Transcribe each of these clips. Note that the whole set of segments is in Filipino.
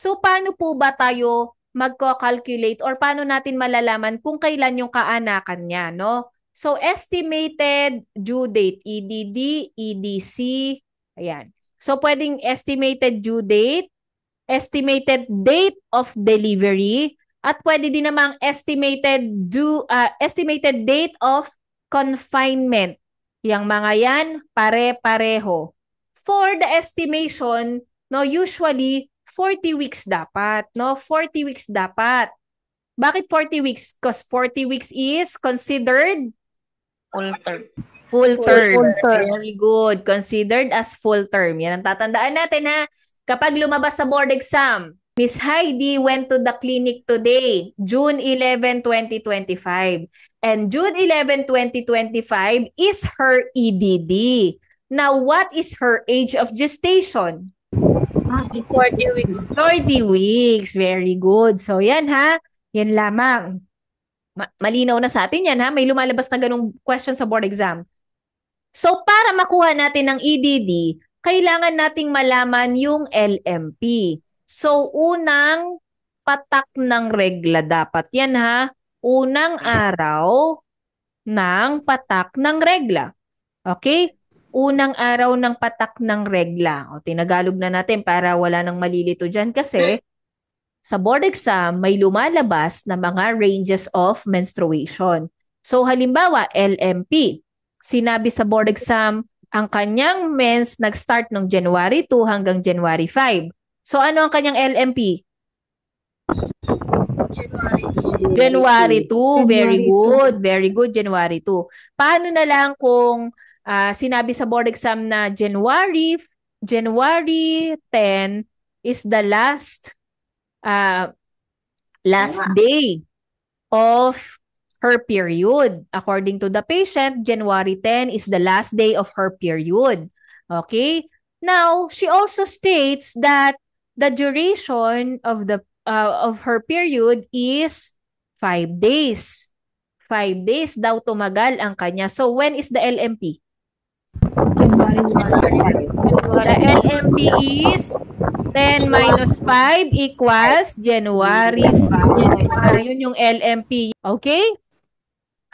So, paano po ba tayo magko-calculate or paano natin malalaman kung kailan yung kaanakan niya, no? So, estimated due date, EDD, EDC, ayan. So, pwedeng estimated due date, estimated date of delivery, at pwede din namang estimated date of confinement. Yang mga yan, pare-pareho. For the estimation, no, usually 40 weeks dapat, no? 40 weeks dapat. Bakit 40 weeks? Because 40 weeks is considered Full term. full term. Full term. Very good. Considered as full term. Yan ang tatandaan natin ha. Kapag lumabas sa board exam, Miss Heidi went to the clinic today, June 11, 2025. And June 11, 2025 is her EDD. Now, what is her age of gestation? 40 weeks. 40 weeks. Very good. So, yan ha. Yan lamang. Malinaw na sa atin yan ha. May lumalabas na ganung question sa board exam. So, para makuha natin ang EDD, kailangan nating malaman yung LMP. So, unang patak ng regla dapat yan ha. Unang araw ng patak ng regla. Okay? Unang araw ng patak ng regla. O, tinagalog na natin para wala nang malilito dyan kasi sa board exam, may lumalabas na mga ranges of menstruation. So, halimbawa, LMP. Sinabi sa board exam, ang kanyang mens nag-start noong January 2 hanggang January 5. So, ano ang kanyang LMP? January 2. Very good. Very good, January 2. Paano na lang kung sinabi sa board exam na January 10 is the last day of her period. According to the patient, January 10 is the last day of her period. Okay? Now, she also states that the duration of her period is 5 days. 5 days daw tumagal ang kanya. So, when is the LMP? The LMP is 10 minus 5 equals January 5. So, yun yung LMP. Okay?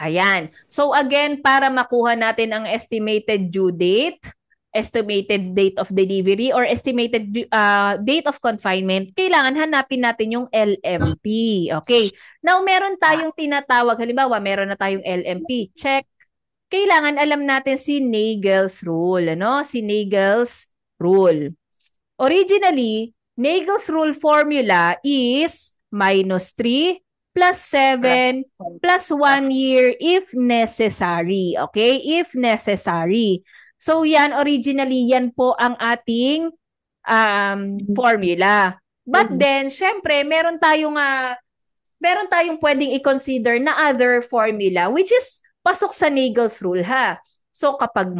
Ayan. So, again, para makuha natin ang estimated due date, estimated date of delivery, or estimated date of confinement, kailangan hanapin natin yung LMP. Okay. Now, meron tayong tinatawag, halimbawa, meron na tayong LMP. Check. Kailangan alam natin si Nagel's rule. Ano? Si Nagel's rule. Originally, Nagel's rule formula is -3 plus 7 plus 1 year if necessary. Okay? If necessary. So, yan, originally, yan po ang ating formula. But then, syempre, meron tayong pwedeng i-consider na other formula which is pasok sa Nagel's rule ha. So, kapag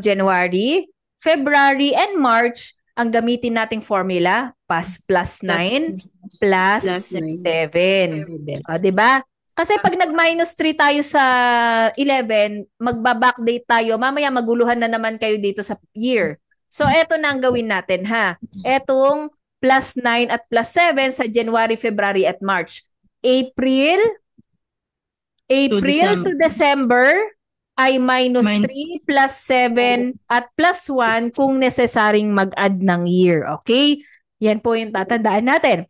January, February, and March, ang gamitin nating formula, plus 9, plus 7. O, diba? Kasi pag nag-3 tayo sa 11, magba-backdate tayo, mamaya maguluhan na naman kayo dito sa year. So, eto na ang gawin natin, ha? Etong plus 9 at plus 7 sa January, February, at March. April to December ay -3 plus 7 at plus 1 kung nesesaring mag-add ng year. Okay? Yan po yung tatandaan natin.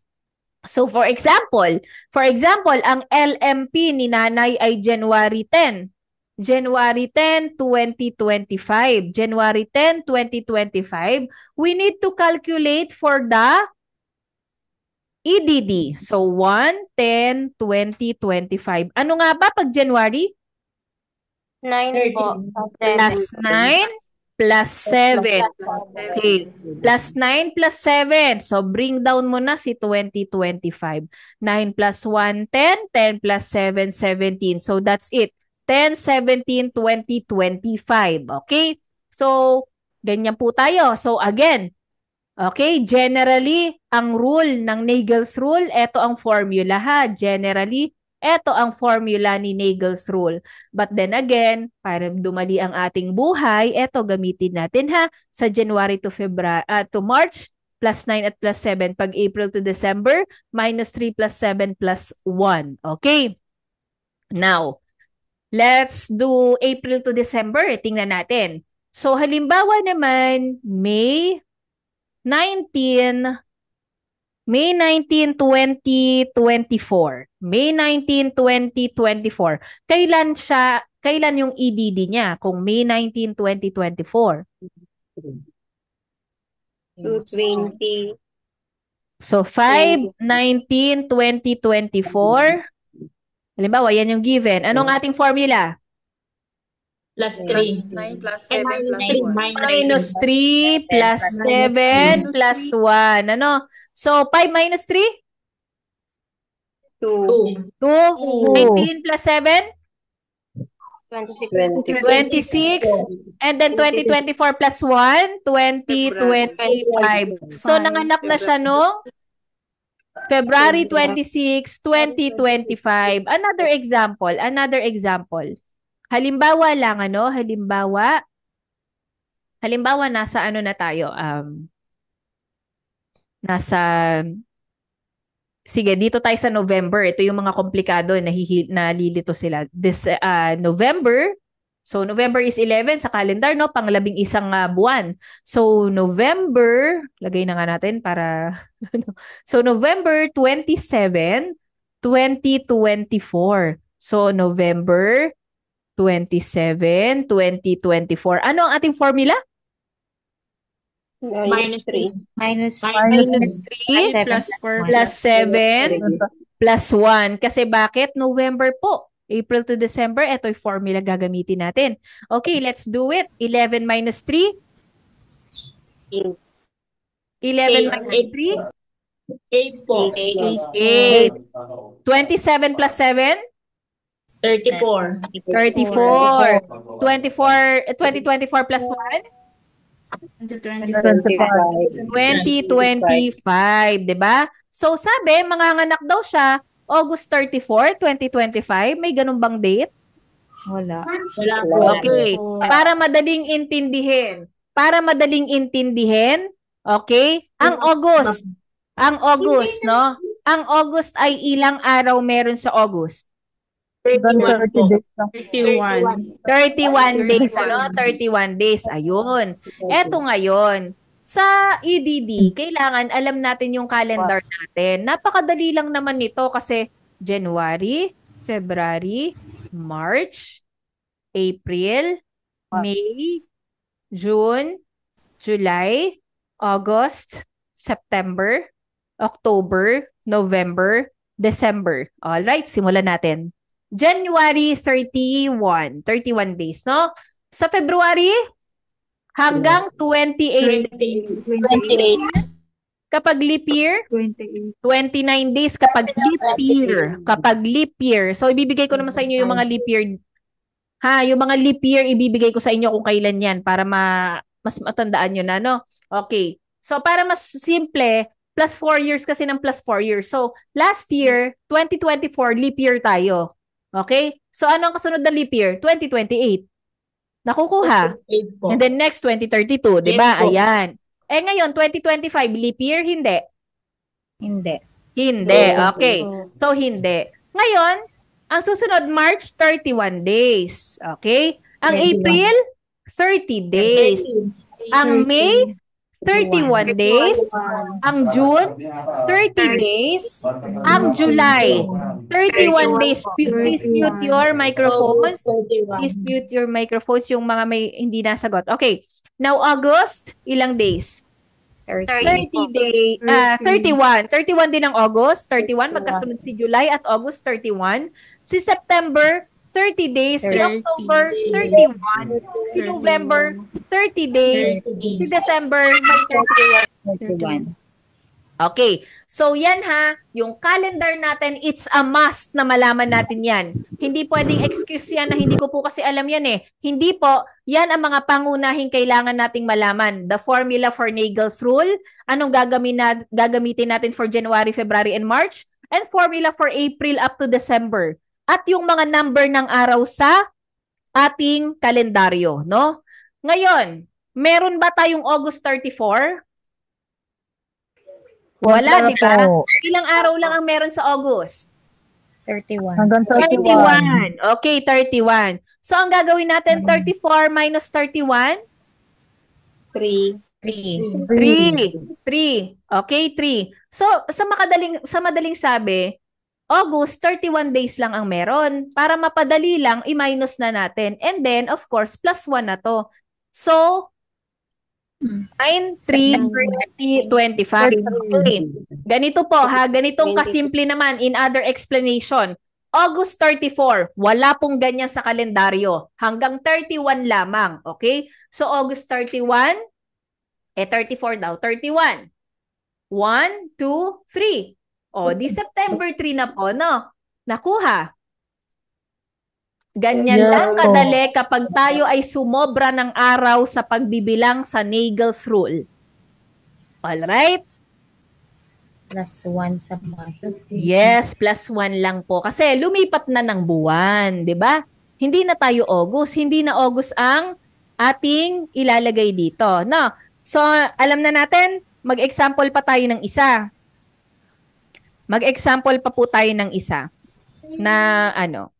So for example, ang LMP ni nanay ay January 10. January 10, 2025. January 10, 2025. We need to calculate for the EDD. So 1, 10, 20, 25. Ano nga ba pag January? 9 po. Plus 9 plus 7. Okay. Plus 9 plus 7. So, bring down mo na si 2025. 9 plus 1, 10. 10 plus 7, 17. So, that's it. 10, 17, 20, 25. Okay? So, ganyan po tayo. So, again, okay, generally, ang rule ng Nagel's rule, ito ang formula ha. Generally, Ito ang formula ni Nagel's rule. But then again, para dumali ang ating buhay, ito gamitin natin ha sa January to March, +9 at +7. Pag April to December, -3 +7 +1. Okay. Now, let's do April to December. Tingnan natin. So, halimbawa naman, May 19, 2024. May 19, 2024. Kailan yung EDD niya? Kung May 19, 2024. 220. So, 5, 19, 2024. Halimbawa, yan yung given. Anong ating formula? +3. 9 + 7 + 1. -3 +7 +1. Ano? So, 5 - 3? 2. 2. 19 +7? 26. 26. And then 2024 +1? 2025. So, nanganak na siya no? February 26, 2025. Another example. Halimbawa lang, halimbawa nasa ano na tayo, sige, dito tayo sa November. Ito yung mga komplikado, nalilito sila. November, so November is 11 sa calendar, no? Pang-11 buwan. So, November, lagay na nga natin para, so November 27, 2024. So, November 27, 2024. Ano ang ating formula? -3. -3 +7 +1. Kasi bakit? November po. April to December, ito yung formula gagamitin natin. Okay, let's do it. 11 - 3? 11 - 3? 8 po. 8. 27 +7? 34. 34. 2024 +1? 2025, 'di ba? So sabi, manganganak daw siya August 34, 2025. May ganun bang date? Wala. Wala po. Okay. Para madaling intindihin, okay? Ang August, no? Ang August ay ilang araw meron sa August? 31 po. 31 days, ano? 31 days. Ayun. Eto ngayon, sa EDD, kailangan alam natin yung calendar natin. Napakadali lang naman nito kasi January, February, March, April, May, June, July, August, September, October, November, December. Alright, simulan natin. January 31 days, no? Sa February, hanggang 28 days. 28. Kapag leap year, 29 days kapag leap year. So, ibibigay ko naman sa inyo yung mga leap year. Yung mga leap year, ibibigay ko sa inyo kung kailan yan para mas matandaan nyo na, no? Okay. So, para mas simple, +4 years kasi ng +4 years. So, last year, 2024, leap year tayo. Okay? So, ano ang kasunod na leap year? 2028. Nakukuha. 8 po. And then next, 2032. Diba? Yes po. Ayan. Ngayon, 2025, leap year? Hindi. Hindi. Hindi. Okay. So, hindi. Ngayon, ang susunod, March, 31 days. Okay? Ang April, 30 days. Ang May, 31 days. Ang June, 30 days. Ang July, 31 days. Please mute your microphones. Please mute your microphones yung mga may hindi nasagot. Okay. Now, August, ilang days? 30 days. 31. 31 din ang August. 31. Magkasunod si July at August, 31. Si September, 30 days. Si October, 31. Si November, 30 days. Si December, may 31. 31. Okay. So, yan yung calendar natin, it's a must na malaman natin yan. Hindi pwedeng excuse yan na hindi ko po kasi alam yan eh. Hindi po, yan ang mga pangunahing kailangan nating malaman. The formula for Nagel's rule, anong gagamitin natin for January, February, and March? and formula for April up to December. At yung mga number ng araw sa ating kalendaryo, no? Ngayon, meron ba tayong August 34? Wala, di ba? Ilang araw lang ang meron sa August? 31. Hanggang 31. Okay, 31. So, ang gagawin natin, 34 minus 31? 3. 3. 3. Okay, 3. So, sa madaling sabi, August, 31 days lang ang meron. Para mapadali lang, i-minus na natin. And then, of course, plus 1 na to. So, 9, 3, 20, 25. Okay. Ganito po ha, ganitong kasimple naman in other explanation. August 34, wala pong ganyan sa kalendaryo. Hanggang 31 lamang. Okay? So, August 31, 34 daw. 31. 1, 2, 3. O, di September 3 na po, no? Nakuha. Ganyan lang kadali kapag tayo ay sumobra ng araw sa pagbibilang sa Nagel's Rule. Alright? Plus 1 sa month. Yes, plus 1 lang po. Kasi lumipat na ng buwan, di ba? Hindi na tayo August. Hindi na August ang ating ilalagay dito. No? So, alam na natin, mag-example pa tayo ng isa. Mag-example pa po tayo ng isa na ano.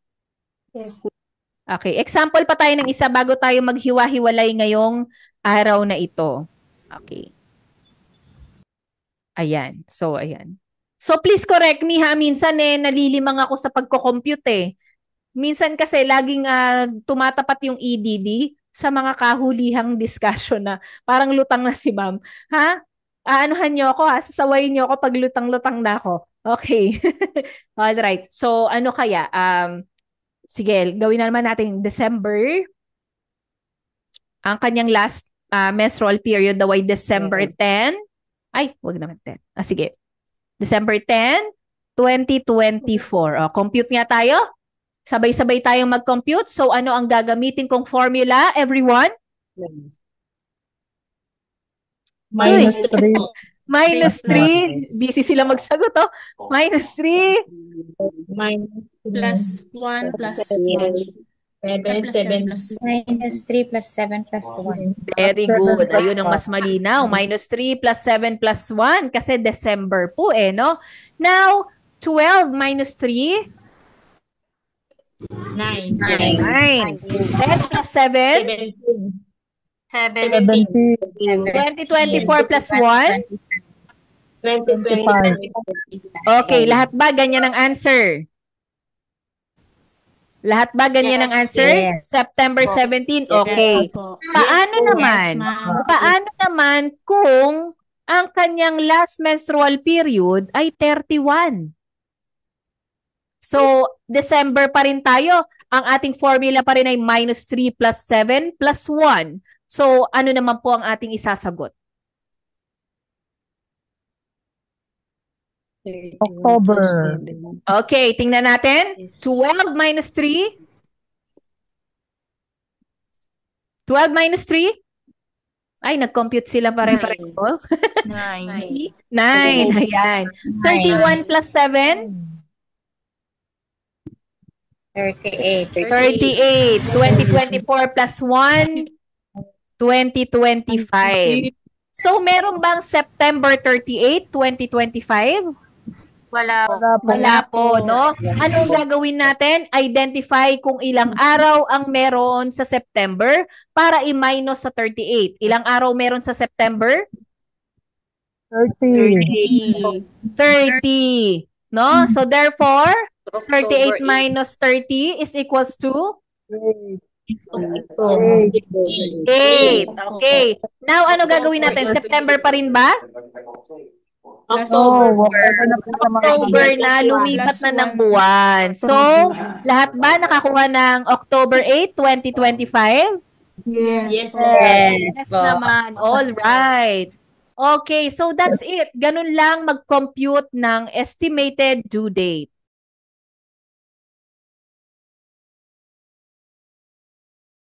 Yes. Okay, example pa tayo ng isa bago tayo maghiwa-hiwalay ngayong araw na ito. Okay. Ayan. So, ayan. So, please correct me ha. Minsan nalilimang ako sa pagko-compute eh. Minsan kasi laging tumatapat yung EDD sa mga kahulihang discussion na parang lutang na si ma'am. Ha? Aanuhan niyo ako ha? Sasawayin niyo ako pag lutang-lutang na ako. Okay. All right. So, ano kaya? Sige, gawin na naman natin December. Ang kanyang last menstrual period daw ay December 10. Ay, wag naman 10. Sige. December 10, 2024. O, compute nga tayo. Sabay-sabay tayong mag-compute. So, ano ang gagamitin kong formula, everyone? Minus 3. Minus 3. Busy sila magsagot, oh. Minus 3. Minus Plus 1 plus 1. 7. Minus 3 plus 7 plus 1. Very good. Ayun ang mas malinaw. Minus 3 plus 7 plus 1 kasi December po eh, no? Now, 12 minus 3? 9. 9. 10 plus 7? 17. 2024 plus 1? 25. Okay, lahat ba ganyan ang answer? Lahat ba ganyan ang answer? Yes. September 17? Okay. Paano naman? Paano naman kung ang kanyang last menstrual period ay 31? So, December pa rin tayo. Ang ating formula pa rin ay minus 3 plus 7 plus 1. So, ano naman po ang ating isasagot? October. Okay, tingnan natin. 12 minus 3? 12 minus 3? Ay, nag-compute sila pare-pareho. 9. 9. Ayan. 31 plus 7? 38. 38. 2024 plus 1? 2025. So, meron bang September 38, 2025? Wala po, no? Anong gagawin natin? Identify kung ilang araw ang meron sa September para i-minus sa 38. Ilang araw meron sa September? 30. 30. No? So, therefore, 38 minus 30 is equals to 8. Okay. Now, ano gagawin natin? September pa rin ba? October na, lumipat na ng buwan. So, lahat ba nakakuha ng October 8, 2025? Yes. Yes naman. All right. Okay, so that's it. Ganun lang mag-compute ng estimated due date.